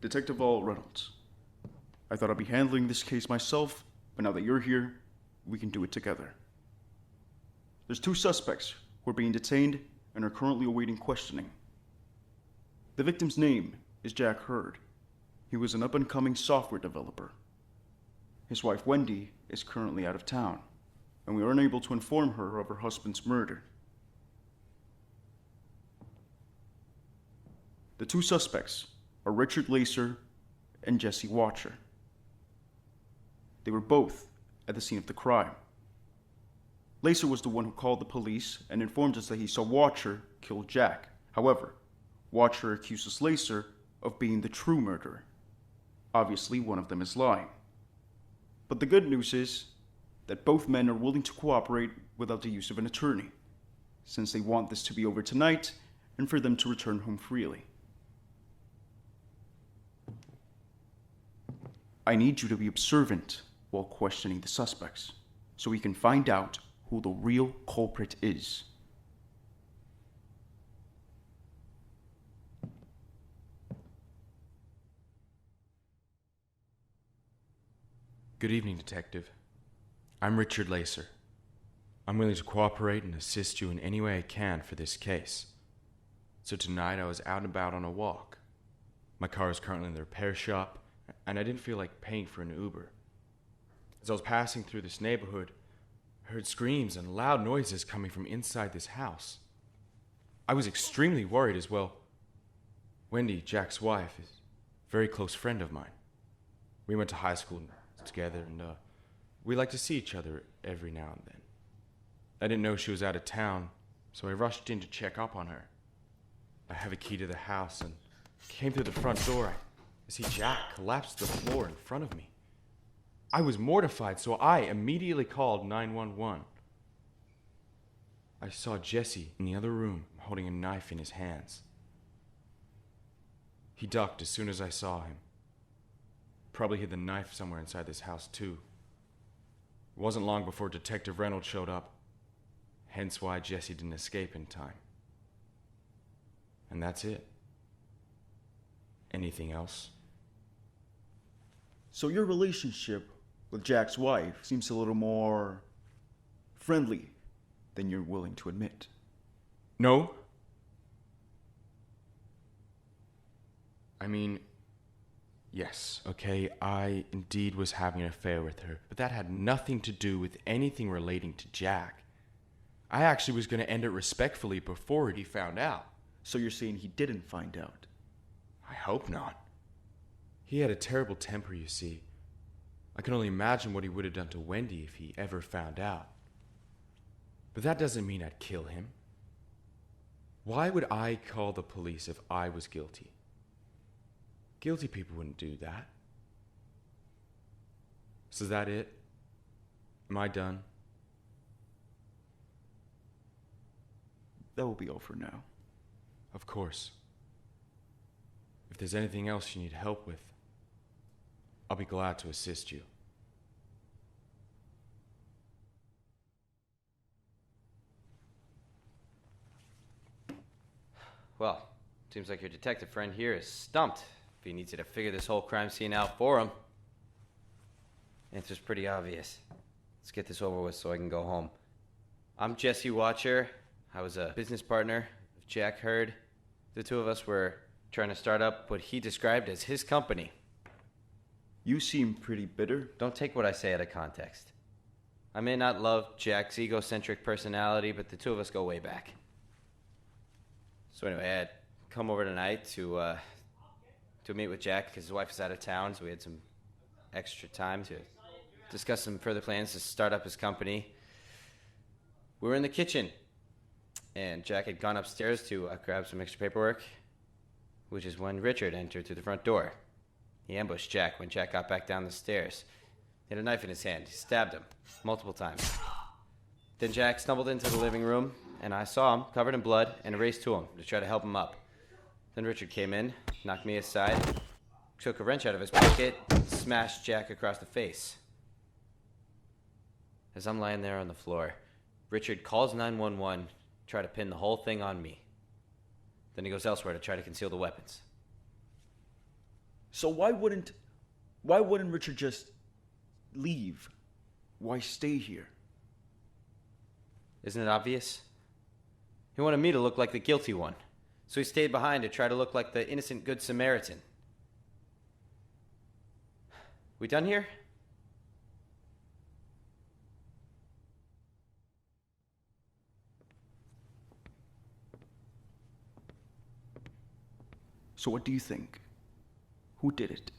Detective Reynolds. I thought I'd be handling this case myself, but now that you're here, we can do it together. There's 2 suspects who are being detained and are currently awaiting questioning. The victim's name is Jack Hurd. He was an up-and-coming software developer. His wife Wendy is currently out of town, and we are unable to inform her of her husband's murder. The 2 suspects are Richard Lacer and Jesse Watcher. They were both at the scene of the crime. Lacer was the one who called the police and informed us that he saw Watcher kill Jack. However, Watcher accuses Lacer of being the true murderer. Obviously, one of them is lying. But the good news is that both men are willing to cooperate without the use of an attorney, since they want this to be over tonight and for them to return home freely. I need you to be observant while questioning the suspects, so we can find out who the real culprit is. Good evening, Detective. I'm Richard Lacer. I'm willing to cooperate and assist you in any way I can for this case. So tonight I was out and about on a walk. My car is currently in the repair shop, and I didn't feel like paying for an Uber. As I was passing through this neighborhood, I heard screams and loud noises coming from inside this house. I was extremely worried as well. Wendy, Jack's wife, is a very close friend of mine. We went to high school together, and we like to see each other every now and then. I didn't know she was out of town, so I rushed in to check up on her. I have a key to the house and came through the front door. I see Jack collapse to the floor in front of me. I was mortified, so I immediately called 911. I saw Jesse in the other room holding a knife in his hands. He ducked as soon as I saw him. Probably hid the knife somewhere inside this house too. It wasn't long before Detective Reynolds showed up, hence why Jesse didn't escape in time. And that's it. Anything else? So your relationship with Jack's wife seems a little more friendly than you're willing to admit. No. I mean, yes, okay, I indeed was having an affair with her, but that had nothing to do with anything relating to Jack. I actually was going to end it respectfully before he found out. So you're saying he didn't find out? I hope not. He had a terrible temper, you see. I can only imagine what he would have done to Wendy if he ever found out. But that doesn't mean I'd kill him. Why would I call the police if I was guilty? Guilty people wouldn't do that. So is that it? Am I done? That will be all for now. Of course. If there's anything else you need help with, I'll be glad to assist you. Well, seems like your detective friend here is stumped if he needs you to figure this whole crime scene out for him. Answer's pretty obvious. Let's get this over with so I can go home. I'm Jesse Watcher. I was a business partner of Jack Hurd. The two of us were trying to start up what he described as his company. You seem pretty bitter. Don't take what I say out of context. I may not love Jack's egocentric personality, but the two of us go way back. So anyway, I had come over tonight to meet with Jack because his wife is out of town, so we had some extra time to discuss some further plans to start up his company. We were in the kitchen, and Jack had gone upstairs to grab some extra paperwork, which is when Richard entered through the front door. He ambushed Jack when Jack got back down the stairs. He had a knife in his hand. He stabbed him multiple times. Then Jack stumbled into the living room, and I saw him covered in blood and raced to him to try to help him up. Then Richard came in, knocked me aside, took a wrench out of his pocket, and smashed Jack across the face. As I'm lying there on the floor, Richard calls 911, try to pin the whole thing on me. Then he goes elsewhere to try to conceal the weapons. So why wouldn't Richard just leave? Why stay here? Isn't it obvious? He wanted me to look like the guilty one, so he stayed behind to try to look like the innocent Good Samaritan. We done here? So what do you think? Who did it?